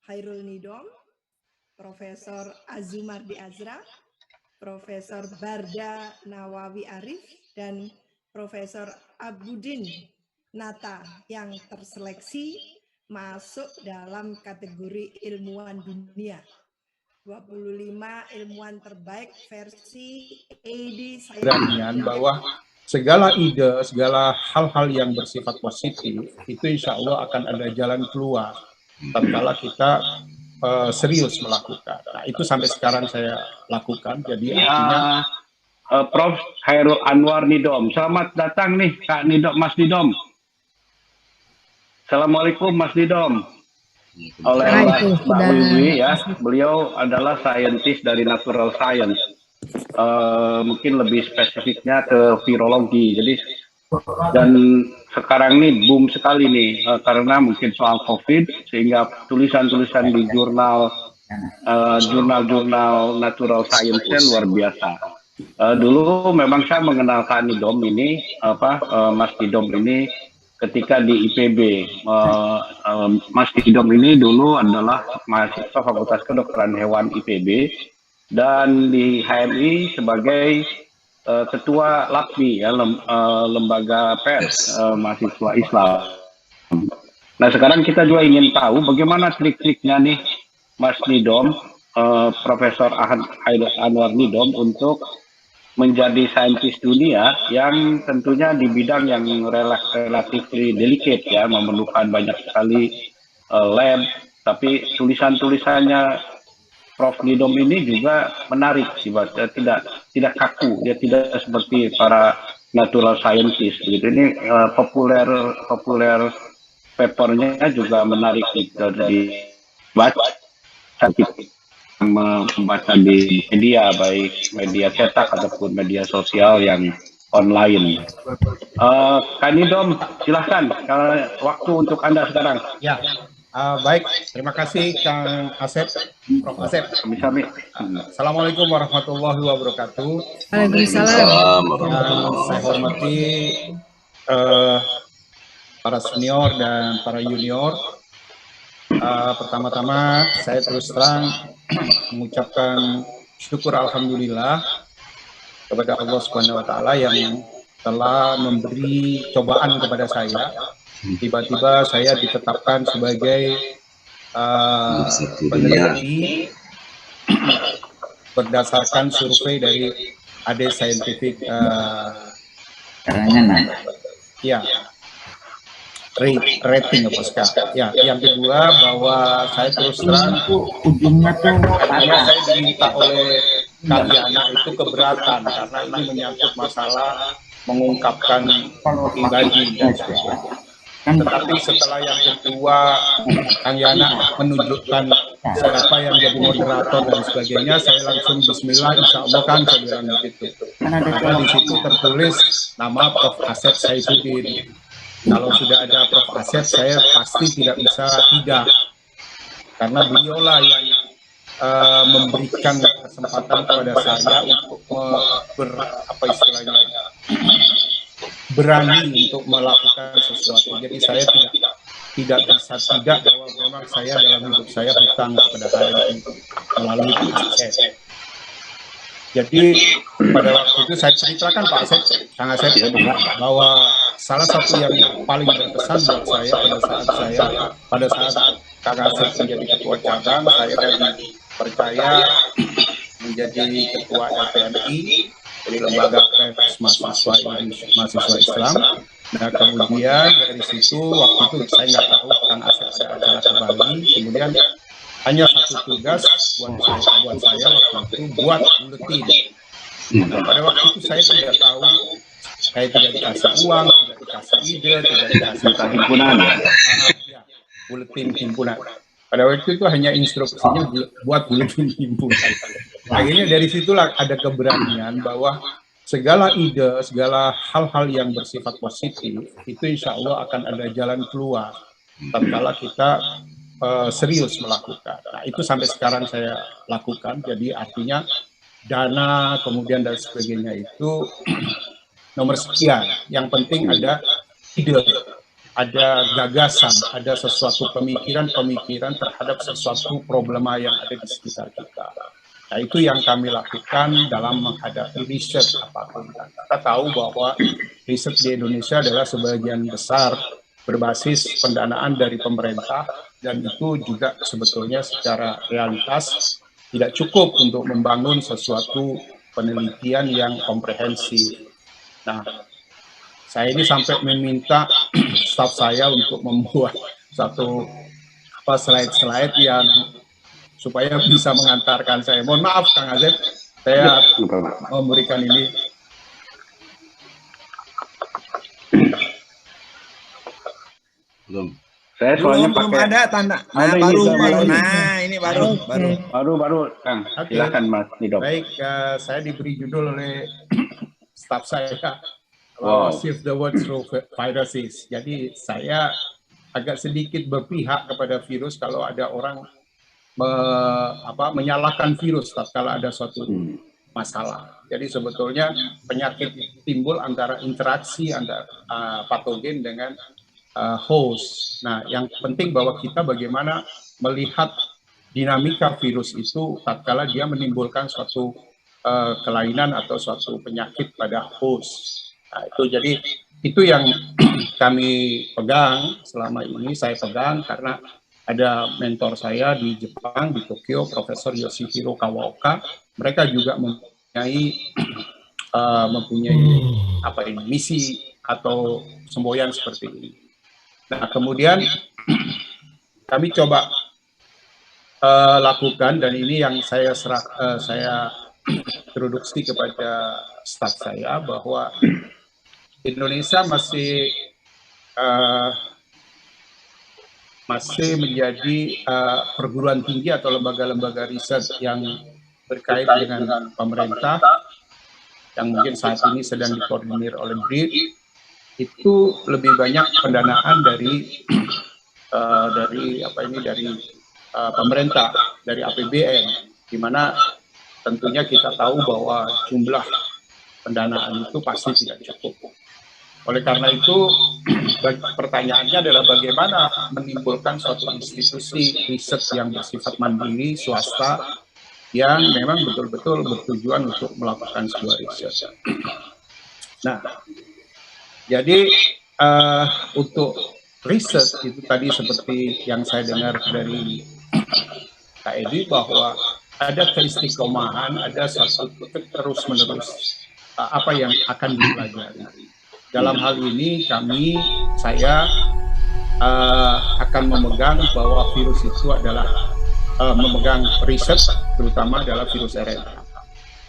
Hairul Nidom, Profesor Azumardi Azra, Profesor Barda Nawawi Arif, dan Profesor Abudin Nata yang terseleksi masuk dalam kategori ilmuwan dunia. 25 ilmuwan terbaik versi AD Science. Bahwa segala ide, segala hal-hal yang bersifat positif itu insya Allah akan ada jalan keluar tatkala kita serius melakukan. Nah, itu sampai sekarang saya lakukan. Jadi artinya Prof. Hairul Anwar Nidom. Selamat datang nih Kak Nidom, Mas Nidom. Assalamualaikum Mas Nidom. Oleh Mbak Wiwi ya, beliau adalah saintis dari natural science. Mungkin lebih spesifiknya ke virologi. Jadi dan sekarang ini boom sekali nih karena mungkin soal COVID sehingga tulisan-tulisan di jurnal-jurnal natural science-nya luar biasa. Dulu memang saya mengenal Kak Nidom ini Mas Nidom ini ketika di IPB. Mas Nidom ini dulu adalah mahasiswa Fakultas Kedokteran Hewan IPB dan di HMI sebagai ketua LAPMI ya, lembaga pers mahasiswa Islam. Nah sekarang kita juga ingin tahu bagaimana trik-triknya nih Mas Nidom, Profesor Hairul Anwar Nidom untuk menjadi saintis dunia yang tentunya di bidang yang relatif delicate ya, memerlukan banyak sekali lab, tapi tulisan-tulisannya Prof. Nidom ini juga menarik, tidak kaku, dia tidak seperti para natural scientist. Gitu. Ini populer papernya juga menarik dari baca, membaca di media, baik media cetak ataupun media sosial yang online. Kak Nidom, silahkan waktu untuk Anda sekarang. Ya. Baik, terima kasih Kang Asep, Prof. Asep. Assalamualaikum warahmatullahi wabarakatuh. Waalaikumsalam. Saya hormati para senior dan para junior. Pertama-tama saya terus terang mengucapkan syukur alhamdulillah kepada Allah Subhanahu wa taala yang telah memberi cobaan kepada saya. Tiba-tiba saya ditetapkan sebagai peneliti berdasarkan survei dari AD Scientific ya rating apa sekarang ya. Yang kedua bahwa saya terus terang ujungnya tadinya saya diminta oleh Kaliana itu keberatan karena ini menyangkut masalah mengungkapkan pribadi dan sebagainya. Tetapi setelah yang kedua Kang Yana menunjukkan siapa yang jadi moderator dan sebagainya, saya langsung bismillah, insya Allah kan saya bilang begitu. Karena di situ tertulis nama Prof. Asep Saifuddin. Kalau sudah ada Prof. Asep, saya pasti tidak bisa tidak. Karena beliaulah yang memberikan kesempatan kepada saya untuk berani untuk melakukan sesuatu. Jadi saya tidak bisa tidak bahwa memang saya dalam hidup saya hutang kepada HMI melalui Pak Asep. Jadi pada waktu itu saya ceritakan Pak Asep, Kang Asep, bahwa salah satu yang paling berkesan buat saya pada saat Kang Asep menjadi ketua cabang, saya dipercaya menjadi ketua LPMI, dari lembaga pers mahasiswa Islam. Nah kemudian dari situ waktu itu saya nggak tahu Kang Asep ada acara ke Bali. Kemudian hanya satu tugas buat saya waktu itu buat buletin. Nah, pada waktu itu saya tidak tahu, saya tidak dikasih uang, tidak dikasih ide, tidak dikasih himpunan ya, buletin himpunan. Pada waktu itu hanya instruksinya buat buletin himpunan. Akhirnya dari situlah ada keberanian bahwa segala ide, segala hal-hal yang bersifat positif itu insya Allah akan ada jalan keluar tatkala kita serius melakukan. Nah itu sampai sekarang saya lakukan. Jadi artinya dana kemudian dan sebagainya itu nomor sekian. Yang penting ada ide, ada gagasan, ada sesuatu pemikiran-pemikiran terhadap sesuatu problema yang ada di sekitar kita. Nah, itu yang kami lakukan dalam menghadapi riset apapun. Kita tahu bahwa riset di Indonesia adalah sebagian besar berbasis pendanaan dari pemerintah, dan itu juga sebetulnya secara realitas tidak cukup untuk membangun sesuatu penelitian yang komprehensif. Nah, saya ini sampai meminta staf saya untuk membuat satu slide-slide yang supaya bisa mengantarkan saya. Mohon maaf Kang Azeb, saya memberikan ini. Belum. Saya soalnya belum pakai ada tanda. Nah, ada baru. ini, Nah, ini baru. Kang. Oke. Silakan Mas Nidom. Baik, saya diberi judul oleh staf saya. Wow. Shift the world through viruses. Jadi saya agak sedikit berpihak kepada virus kalau ada orang menyalahkan virus tatkala ada suatu masalah. Jadi sebetulnya penyakit timbul antara interaksi antara patogen dengan host. Nah, yang penting bahwa kita bagaimana melihat dinamika virus itu tatkala dia menimbulkan suatu kelainan atau suatu penyakit pada host. Nah, itu yang kami pegang selama ini. Saya pegang karena ada mentor saya di Jepang, di Tokyo, Profesor Yoshihiro Kawaoka. Mereka juga mempunyai misi atau semboyan seperti ini. Nah, kemudian kami coba lakukan, dan ini yang saya introduksi kepada staf saya, bahwa Indonesia masih menjadi perguruan tinggi atau lembaga-lembaga riset yang berkait dengan pemerintah, yang mungkin saat ini sedang dikoordinir oleh BRIN, itu lebih banyak pendanaan dari pemerintah, dari APBN, di mana tentunya kita tahu bahwa jumlah pendanaan itu pasti tidak cukup. Oleh karena itu, pertanyaannya adalah bagaimana menimbulkan suatu institusi riset yang bersifat mandiri, swasta, yang memang betul-betul bertujuan untuk melakukan sebuah riset. Nah, jadi untuk riset itu tadi seperti yang saya dengar dari Kak Edi, bahwa ada keistiqomahan, ada suatu terus-menerus apa yang akan dipelajari. Dalam hal ini saya akan memegang bahwa virus itu adalah memegang riset, terutama adalah virus RNA.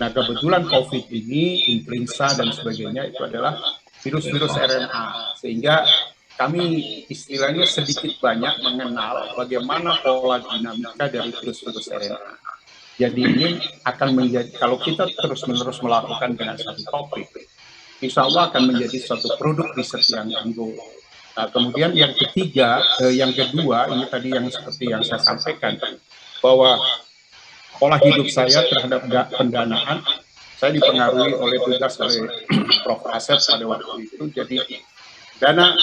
Nah, kebetulan COVID ini, influenza dan sebagainya itu adalah virus-virus RNA, sehingga kami istilahnya sedikit banyak mengenal bagaimana pola dinamika dari virus-virus RNA. Jadi ini akan menjadi, kalau kita terus-menerus melakukan dengan satu topik, insya Allah akan menjadi suatu produk riset yang unggul. Nah, kemudian yang kedua, ini tadi yang seperti yang saya sampaikan, bahwa pola hidup saya terhadap pendanaan, saya dipengaruhi oleh tugas oleh Prof. Asep pada waktu itu. Jadi dana,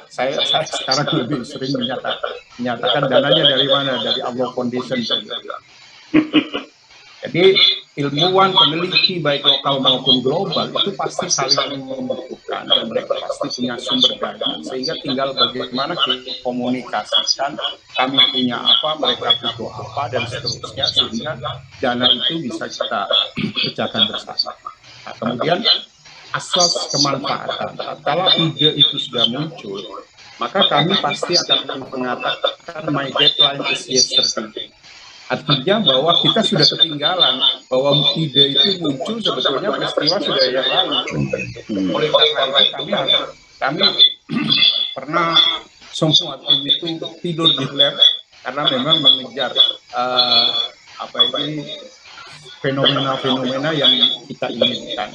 saya sekarang lebih sering menyatakan dananya dari mana, dari Allah Foundation. Jadi ilmuwan, peneliti baik lokal maupun global itu pasti saling membutuhkan, dan mereka pasti punya sumber dana, sehingga tinggal bagaimana kita komunikasikan, kami punya apa, mereka butuh apa, dan seterusnya, sehingga dana itu bisa kita pecahkan bersama. Nah, kemudian asas kemanfaatan, kalau ide itu sudah muncul, maka kami pasti akan mengatakan my deadline is yesterday. Artinya bahwa kita sudah ketinggalan, bahwa ide itu muncul sebetulnya peristiwa sudah yang lalu. Oleh karena itu kami pernah semua tim itu tidur di lab karena memang mengejar fenomena-fenomena yang kita inginkan,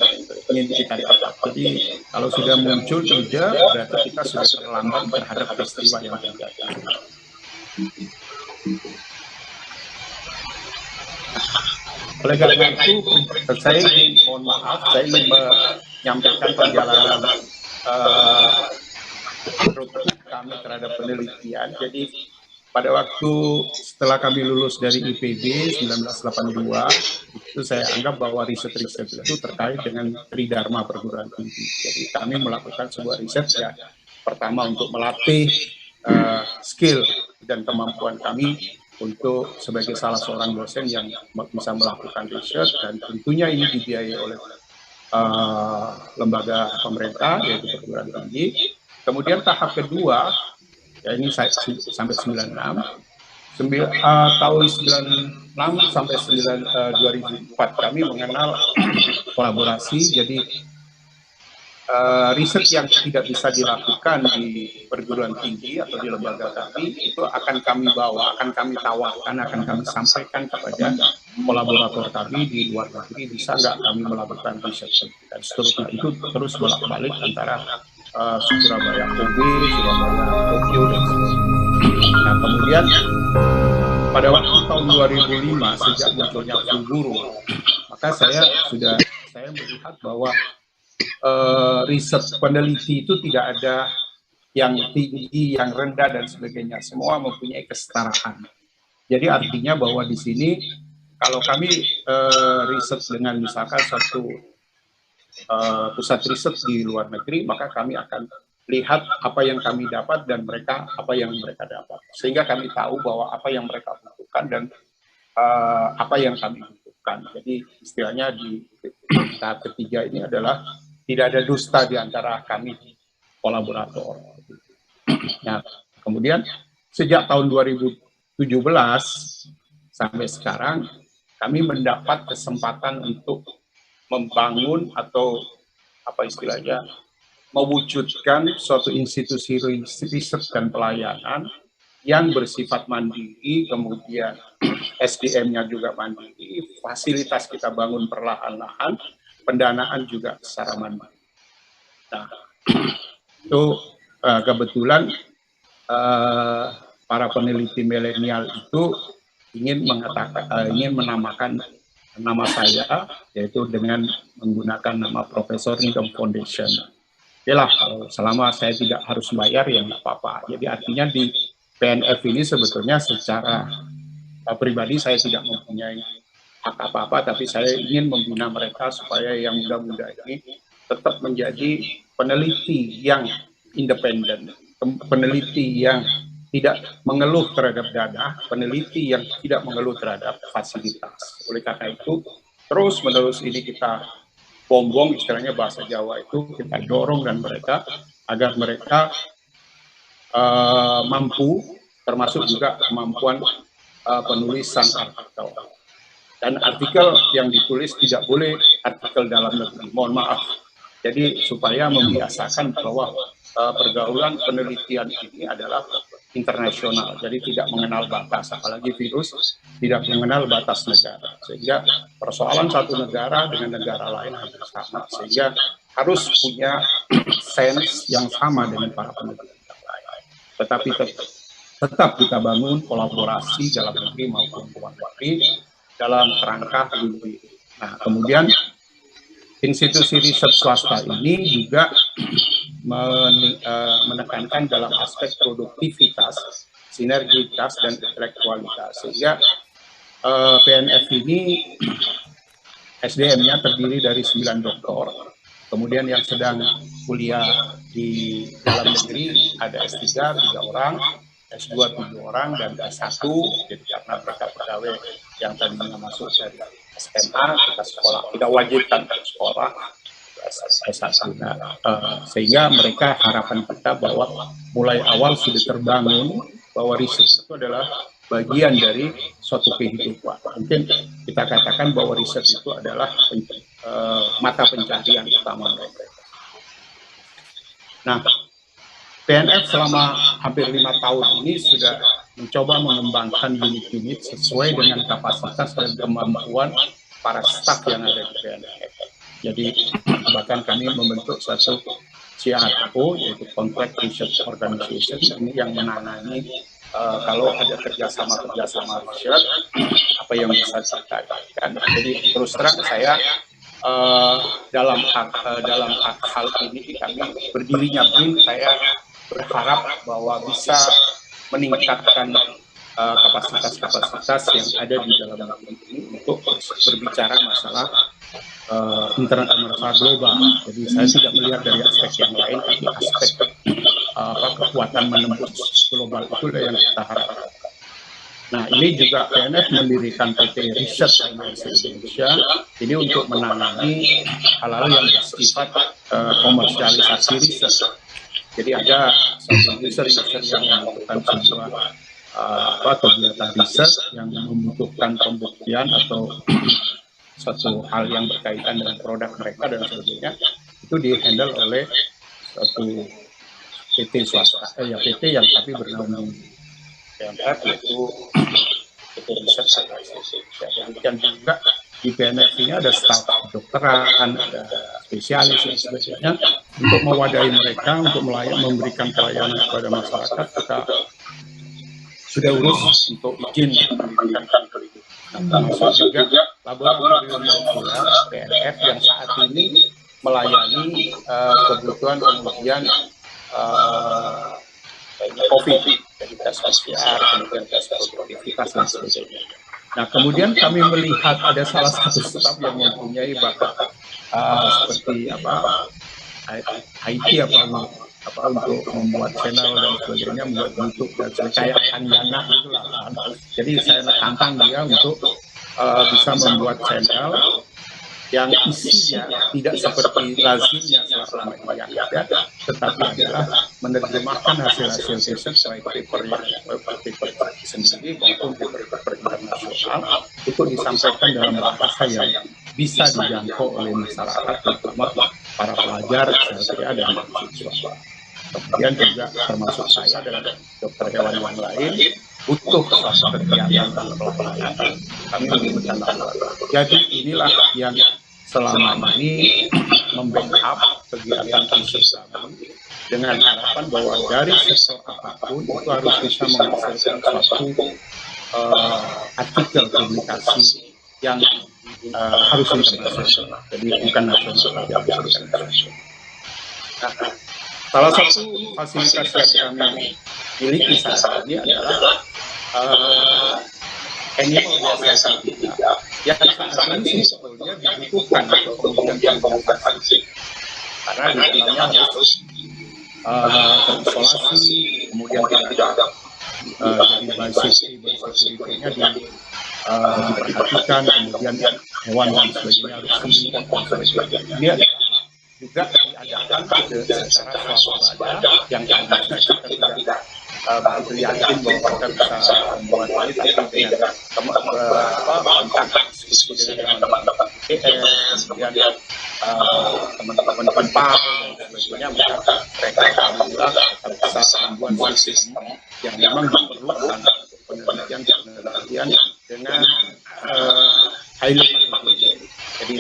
Jadi kalau sudah muncul ide, berarti kita sudah terlambat terhadap peristiwa yang terjadi. Oleh karena itu, saya ingin mohon maaf, saya ingin menyampaikan perjalanan kami terhadap penelitian. Jadi pada waktu setelah kami lulus dari IPB 1982, itu saya anggap bahwa riset-riset itu terkait dengan tridharma perguruan tinggi. Jadi kami melakukan sebuah riset ya, pertama untuk melatih skill dan kemampuan kami untuk sebagai salah seorang dosen yang bisa melakukan riset, dan tentunya ini dibiayai oleh lembaga pemerintah yaitu perguruan tinggi. Kemudian tahap kedua, ya ini saya sampai 96, tahun 96 sampai 2004 kami mengenal kolaborasi. Jadi riset yang tidak bisa dilakukan di perguruan tinggi atau di lembaga kami itu akan kami bawa, akan kami tawarkan, akan kami sampaikan kepada kolaborator kami di luar negeri. Bisa nggak kami melakukan riset, dan seterusnya. Itu terus bolak-balik antara Surabaya OB, Surabaya Tokyo, dan sebagainya. Nah, kemudian pada waktu tahun 2005 sejak munculnya flu burung, maka saya melihat bahwa riset peneliti itu tidak ada yang tinggi, yang rendah, dan sebagainya. Semua mempunyai kesetaraan. Jadi artinya bahwa di sini kalau kami riset dengan misalkan satu pusat riset di luar negeri, maka kami akan lihat apa yang kami dapat dan mereka apa yang mereka dapat, sehingga kami tahu bahwa apa yang mereka butuhkan dan apa yang kami butuhkan. Jadi istilahnya di tahap ketiga ini adalah tidak ada dusta di antara kami kolaborator. Nah, kemudian sejak tahun 2017 sampai sekarang kami mendapat kesempatan untuk membangun atau apa istilahnya mewujudkan suatu institusi riset dan pelayanan yang bersifat mandiri, kemudian SDM-nya juga mandiri, fasilitas kita bangun perlahan-lahan, pendanaan juga secara mandiri. Nah, itu kebetulan para peneliti milenial itu ingin menamakan nama saya, yaitu dengan menggunakan nama Profesor Nidom Foundation. Yalah, selama saya tidak harus bayar ya nggak apa-apa. Jadi artinya di PNF ini sebetulnya secara pribadi saya tidak mempunyai hak apa-apa, tapi saya ingin membina mereka supaya yang muda-muda ini tetap menjadi peneliti yang independen, peneliti yang tidak mengeluh terhadap dana, peneliti yang tidak mengeluh terhadap fasilitas. Oleh karena itu, terus-menerus ini kita bombong, istilahnya bahasa Jawa itu, kita dorong dan mereka agar mereka mampu, termasuk juga kemampuan penulisan artikel. Dan artikel yang ditulis tidak boleh artikel dalam negeri, mohon maaf. Jadi supaya membiasakan bahwa pergaulan penelitian ini adalah internasional, jadi tidak mengenal batas, apalagi virus tidak mengenal batas negara, sehingga persoalan satu negara dengan negara lain hampir sama, sehingga harus punya sense yang sama dengan para peneliti yang lain. Tetapi tetap kita bangun kolaborasi dalam negeri maupun luar negeri dalam kerangka win-win. Nah, kemudian institusi riset swasta ini juga menekankan dalam aspek produktivitas, sinergitas, dan intelektualitas. Sehingga PNF ini SDM-nya terdiri dari 9 doktor, kemudian yang sedang kuliah di dalam negeri ada S3 3 orang, S2 7 orang, dan S1. Jadi karena mereka pegawai yang tadinya masuk dari SMA, kita sekolah, tidak wajibkan sekolah S1. Nah, sehingga mereka harapan kita bahwa mulai awal sudah terbangun bahwa riset itu adalah bagian dari suatu kehidupan. Mungkin kita katakan bahwa riset itu adalah mata pencaharian utama mereka. Nah, PNF selama hampir 5 tahun ini sudah mencoba mengembangkan unit-unit sesuai dengan kapasitas dan kemampuan para staf yang ada di PNF. Jadi bahkan kami membentuk satu CRO, yaitu Contract Research Organization, ini yang menangani kalau ada kerjasama riset, apa yang bisa kita lakukan. Jadi terus terang saya dalam hal ini kami berdirinya BRIN, saya berharap bahwa bisa meningkatkan kapasitas yang ada di dalam negeri ini untuk berbicara masalah masalah global. Jadi saya tidak melihat dari aspek yang lain, tapi aspek kekuatan menembus global itu yang kita harapkan. Nah, ini juga PNF mendirikan PT Riset Indonesia ini untuk menangani hal-hal yang bersifat komersialisasi riset. Jadi ada satu riset yang membutuhkan sebuah kegiatan riset yang membutuhkan pembuktian atau suatu hal yang berkaitan dengan produk mereka dan sebagainya, itu dihandle oleh suatu PT swasta, PT yang tapi bernaung PNF, yaitu PT Riset Indonesia. Dan juga di PNF ini ada staf kedokteran, ada spesialis dan sebagainya untuk mewadahi mereka, untuk memberikan pelayanan kepada masyarakat. Kita sudah urus untuk izin pendidikan pendidikan. Termasuk juga laboratorium molekuler PNF yang saat ini melayani kebutuhan kemudian COVID, jadi tes PCR, kemudian tes produktivitas dan sebagainya. Nah, kemudian kami melihat ada salah satu staf yang mempunyai bakat seperti IT untuk membuat channel dan sebagainya, membuat YouTube dan sebagainya, kayak Anjana itulah. Jadi saya tantang dia untuk bisa membuat channel yang isinya tidak seperti lazimnya selama ini yang ada, tetapi adalah menerjemahkan hasil-hasil riset baik paper sendiri maupun paper internasional untuk disampaikan dalam bahasa yang bisa dijangkau oleh masyarakat, terutama para pelajar, SLTA dan mahasiswa. Kemudian juga termasuk saya dan dokter hewan yang lain butuh suatu kegiatan dan pelayanan. Kami memberikan laporan. Jadi inilah yang selama ini membackup kegiatan riset kami dengan harapan bahwa dari sektor apapun itu harus bisa menghasilkan suatu artikel publikasi yang harus internasional. Jadi bukan nasional, tapi harus internasional. Nah, salah satu fasilitas yang kami miliki saat ini adalah animal biosafety yang saat ini sebetulnya dibutuhkan untuk kemudian publikasi, karena di dalamnya harus terisolasi, kemudian tidak ada jadi biosafety-nya diperhatikan, kemudian hewan dan sebagainya harus diimport dan sebagainya. Dia juga diadakan secara swasembada yang harusnya kita tidak begitu yakin bahwa kita bisa membuat ini, tapi dengan kontak diskusi dengan teman-teman IPS, kemudian teman-teman Penpal dan sebagainya, mereka alhamdulillah kita bisa membuat sistem yang memang diperlukan untuk penelitian dengan highly pathogen. Jadi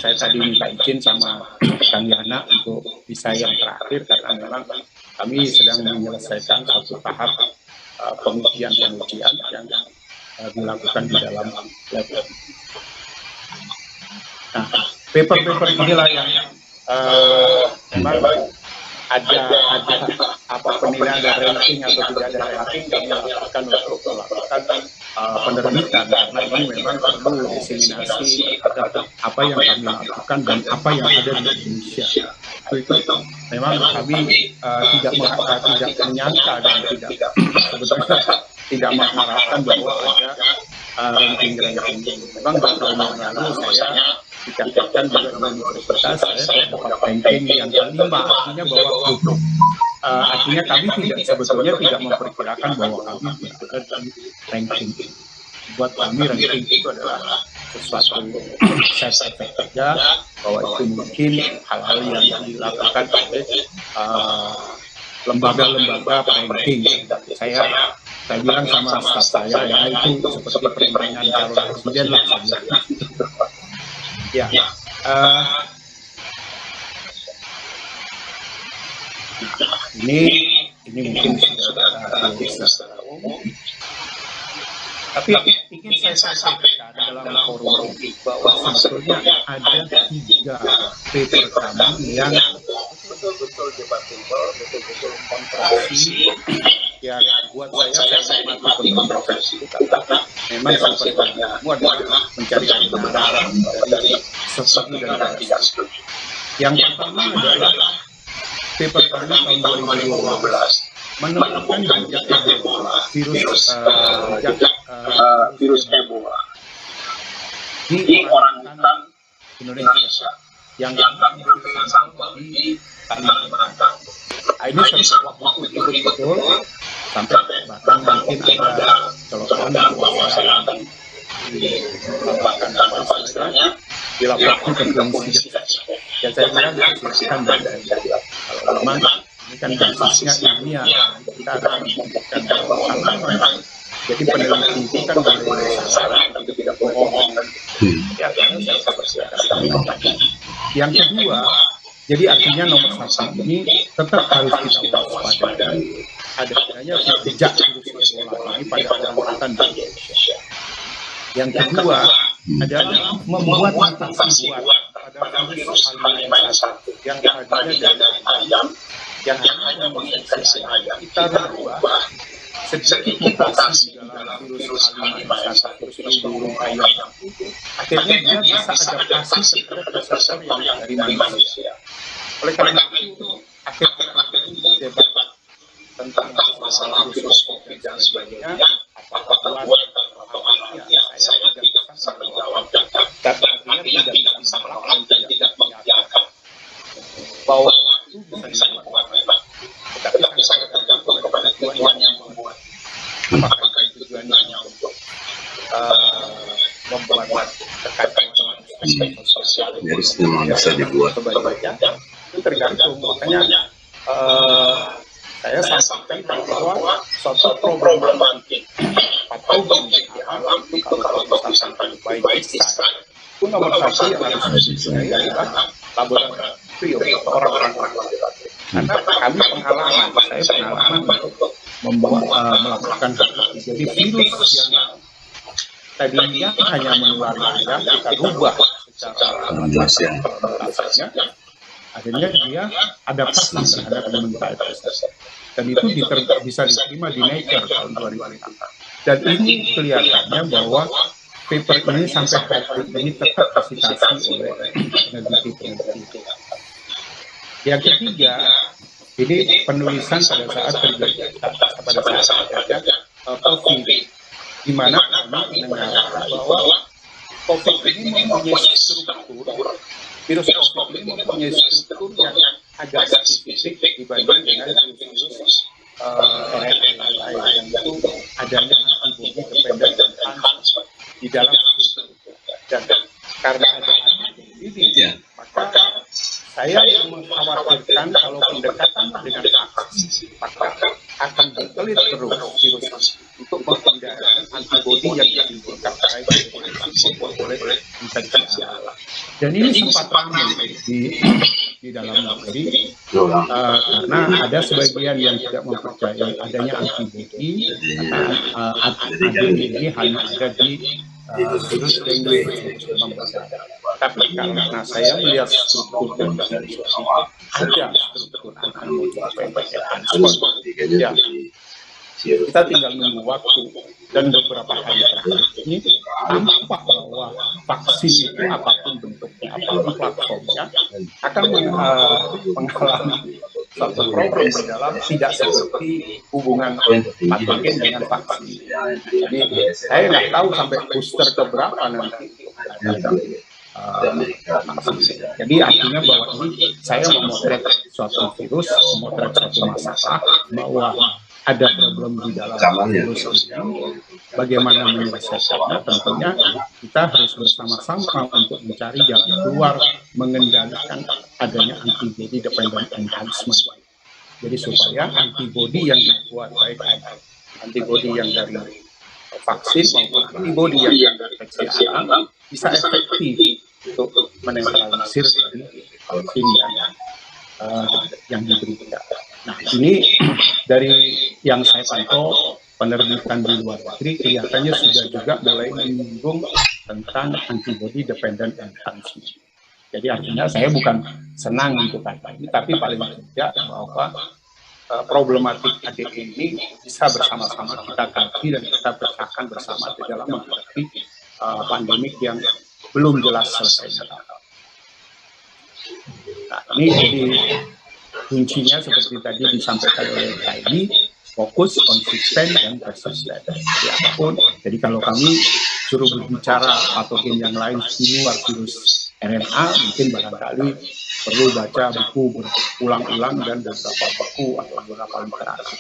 saya tadi minta izin sama Kang Yana untuk bisa yang terakhir, karena memang kami sedang menyelesaikan satu tahap pengujian yang dilakukan di dalam lab. Nah, paper inilah yang memang ada penilaian, ada ranking atau tidak ada ranking, kami lakukan untuk melakukan penerbitan, karena ini memang perlu diseminasi terhadap apa yang kami lakukan dan apa yang ada di Indonesia. Itu memang kami tidak menyangka dan sebetulnya tidak mengharapkan bahwa ada ranking. Memang tahun yang lalu saya dicatatkan juga di universitas, saya dapat ranking yang kelima, artinya bahwa artinya kami sebetulnya tidak memperkirakan bahwa kami berada di ranking. Buat kami ranking itu adalah sesuatu side effect saja, bahwa itu mungkin hal-hal yang dilakukan oleh lembaga-lembaga ranking. Saya bilang sama staf saya, ya itu seperti perancangan calon presiden lah saja. Ya, ini mungkin sudah bisa tahu, tapi ingin saya sampaikan dalam forum ini bahwa sebetulnya ada 3 paper kami yang betul-betul debatable betul-betul kontraksi yang buat saya mati berkontraksi itu karena memang seperti semua adalah mencari kebenaran dari sesuatu dan tidak setuju. Yang pertama adalah paper kami tahun 2012 menemukan jejak Ebola, virus Ebola di orangutan Indonesia yang di Kalimantan. Ini waktu itu betul sampai bahkan mungkin ada celotehan dilaporkan ke polisi. Ya saya bilang silakan dari kalau memang ini kan basisnya ilmiah, kita harus membuktikan bahwa jadi peneliti itu kan boleh salah, itu tidak bohong. Yang kedua, jadi artinya nomor satu ini tetap harus kita waspadai adanya jejak virus Ebola ini pada orang-orang di Indonesia. Yang kedua adalah membuat mutasi pada virus H5N1 yang tadinya dari ayam yang hanya menginfeksi ayam. Kita rubah sedikit mutasi di dalam virus H5N1 virus burung ayam. Akhirnya dia bisa adaptasi terhadap reseptor yang dari manusia. Oleh karena itu akhirnya debat tentang virus COVID dan sebagainya apakah kuat atau tidak, saya tidak bisa menjawab dan artinya tidak bisa menolak dan tidak menyatakan bahwa itu bisa dilakukan, tetapi sangat tergantung kepada tujuan yang membuat apakah tujuannya untuk membuat kekacauan sosial jadi semua bisa dibuat itu tergantung. Makanya saya sampaikan bahwa suatu problematik patogen alam itu kalau misalkan baik bisa itu nomor satu yang harus dipercaya adalah laboratorium atau orang-orang karena kami pengalaman untuk melakukan jadi virus yang tadinya hanya menular saja kita rubah secara adaptasinya, akhirnya dia adaptasi terhadap elemental proses dan itu bisa diterima di Nature tahun 2006. Dan ini kelihatannya bahwa paper ini sampai hari ini tetap disitasi oleh peneliti. Yang ketiga, ini penulisan pada saat terjadi COVID, di mana kami mendengar bahwa COVID ini mempunyai struktur, virus COVID ini mempunyai struktur yang agak spesifik dibanding dengan virus-virus lain yang itu adanya antibodi dependent di dalam struktur. Dan karena ada antibodi ini, maka saya mengkhawatirkan kalau pendekatan dengan vaksin maka akan berkelit terus virus untuk menghindari antibodi yang ditimbulkan baik oleh infeksi alam. Dan ini sempat ramai di dalam negeri karena ada sebagian yang tidak mempercayai adanya antibodi karena ini hanya ada di virus dengue. Tapi karena saya melihat struktur dan ada struktur antibodi ya, kita tinggal menunggu waktu dan beberapa hari terakhir ini tampak bahwa vaksin itu apapun bentuknya, apapun platformnya akan mengalami suatu problem di dalam tidak seperti hubungan patogen dengan vaksin. Jadi saya nggak tahu sampai booster keberapa nanti. Jadi artinya bahwa ini saya memotret suatu virus, memotret suatu masalah bahwa ada problem di dalam virus ini, bagaimana menyelesaikannya, tentunya kita harus bersama-sama untuk mencari jalan keluar mengendalikan adanya antibody dependent enhancement. Jadi supaya antibody yang dibuat baik antibody yang dari vaksin maupun antibody yang dari infeksi alam bisa efektif untuk menetralisir dari vaksin yang diberikan. Nah, ini dari yang saya pantau penerbitan di luar negeri kelihatannya sudah juga mulai menyinggung tentang antibody dependent enhancement. Jadi artinya saya bukan senang untuk kata ini, tapi paling tidak bahwa problematik adik ini bisa bersama-sama kita kaji dan kita pecahkan bersama di dalam menghadapi pandemik yang belum jelas selesainya. Nah, ini jadi kuncinya seperti tadi disampaikan oleh Kak Edi, fokus, konsisten, dan persisten. Jadi apapun, jadi kalau kami suruh berbicara patogen yang lain di luar virus RNA, mungkin barangkali perlu baca buku berulang-ulang dan beberapa buku atau beberapa literatur.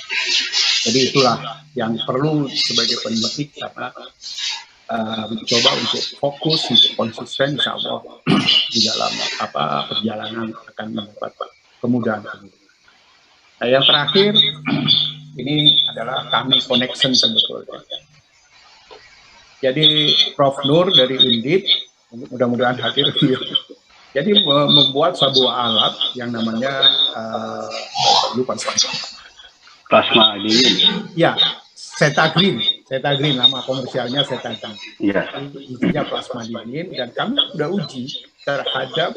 Jadi itulah yang perlu sebagai pendidik, karena mencoba untuk fokus, untuk konsisten, insya Allah di dalam perjalanan akan mendapat kemudahan. Nah, yang terakhir ini adalah kami connection sebetulnya. Jadi Prof. Nur dari Undip, mudah-mudahan hadir. Jadi membuat sebuah alat yang namanya lupa saya. Plasma dingin. Ya, Setagreen nama komersialnya Setagreen. Iya. Isinya plasma dingin, dan kami sudah uji terhadap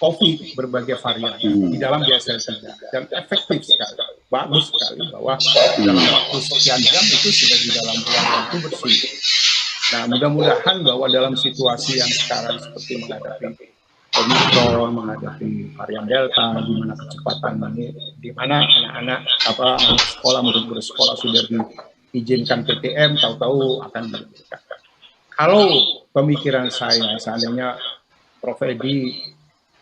COVID berbagai varian di dalam BSL-3 dan efektif sekali, bagus sekali bahwa dalam waktu sekian jam itu sudah di dalam ruangan itu bersih. Nah, mudah-mudahan bahwa dalam situasi yang sekarang seperti menghadapi Omikron, menghadapi varian Delta, di mana kecepatan ini, di mana anak-anak sekolah, murid bersekolah sudah diizinkan PTM, tahu-tahu akan diizinkan. Kalau pemikiran saya, seandainya Prof. Edi,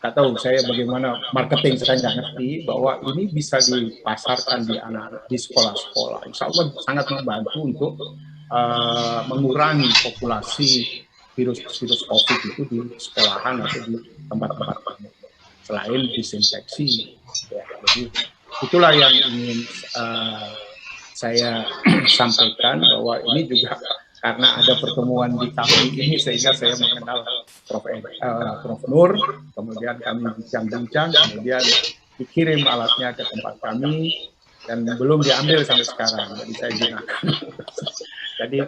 nggak tahu saya bagaimana marketing, saya nggak ngerti, bahwa ini bisa dipasarkan di anak-anak di sekolah-sekolah. Insya Allah sangat membantu untuk mengurangi populasi virus-virus COVID itu di sekolahan atau di tempat-tempat umum. Selain disinfeksi, ya, jadi itulah yang ingin saya sampaikan, bahwa ini juga karena ada pertemuan di kafe ini sehingga saya mengenal Prof. Nur, kemudian kami bincang-bincang, kemudian dikirim alatnya ke tempat kami dan belum diambil sampai sekarang, jadi saya gunakan. Jadi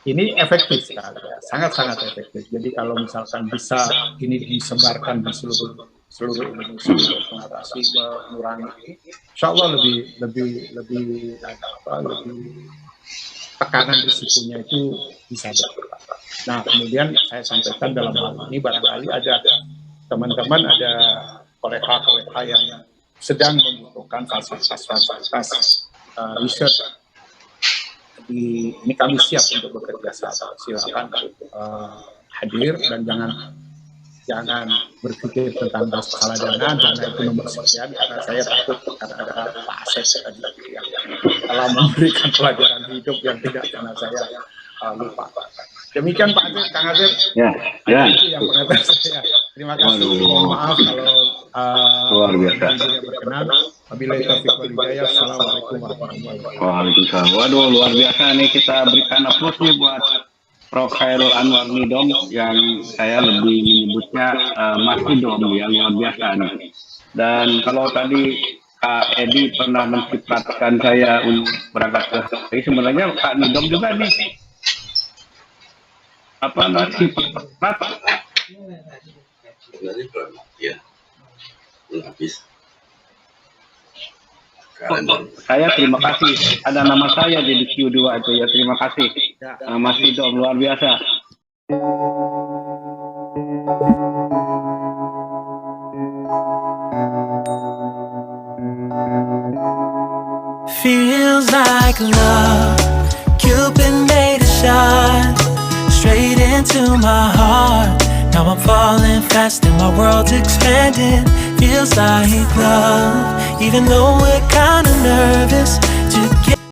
ini efektif sekali, ya, sangat-sangat efektif. Jadi kalau misalkan bisa ini disebarkan di seluruh Indonesia untuk mengatasi, mengurangi, insya Allah lebih tekanan risikonya itu bisa berkurang. Nah, kemudian saya sampaikan dalam hal ini barangkali ada teman-teman, ada kolega-kolega yang sedang membutuhkan fasilitas riset. Ini kami siap untuk bekerja sama. Silakan hadir dan jangan berpikir tentang masalah dana itu nomor sekian, karena saya takut karena ada Pak Asep tadi yang telah memberikan pelajaran hidup yang tidak pernah saya lupa. Demikian Pak Asep, Kang Asep. Ya. Itu yang pengetahuan saya. Terima kasih. Mohon maaf kalau luar biasa berkenan. Wabillahi taufiq wal hidayah. Assalamualaikum warahmatullahi wabarakatuh. Waalaikumsalam. Waduh, luar biasa nih, kita berikan aplaus nih buat Prof. Khairul Anwar Nidom, yang saya lebih menyebutnya Mas Nidom, yang luar biasa nih. Dan kalau tadi Kak Edi pernah menciptakan saya untuk berangkat ke HI, sebenarnya Kak Nidom juga nih. Apa nanti pernah? Ya, habis. Saya terima kasih. Ada nama saya di Q2 itu ya. Terima kasih. Mas Nidom, luar biasa. Feels like love. Cupid made a shot straight into my heart. Now I'm falling fast and my world's expanding. Feels like love, even though we're kinda nervous.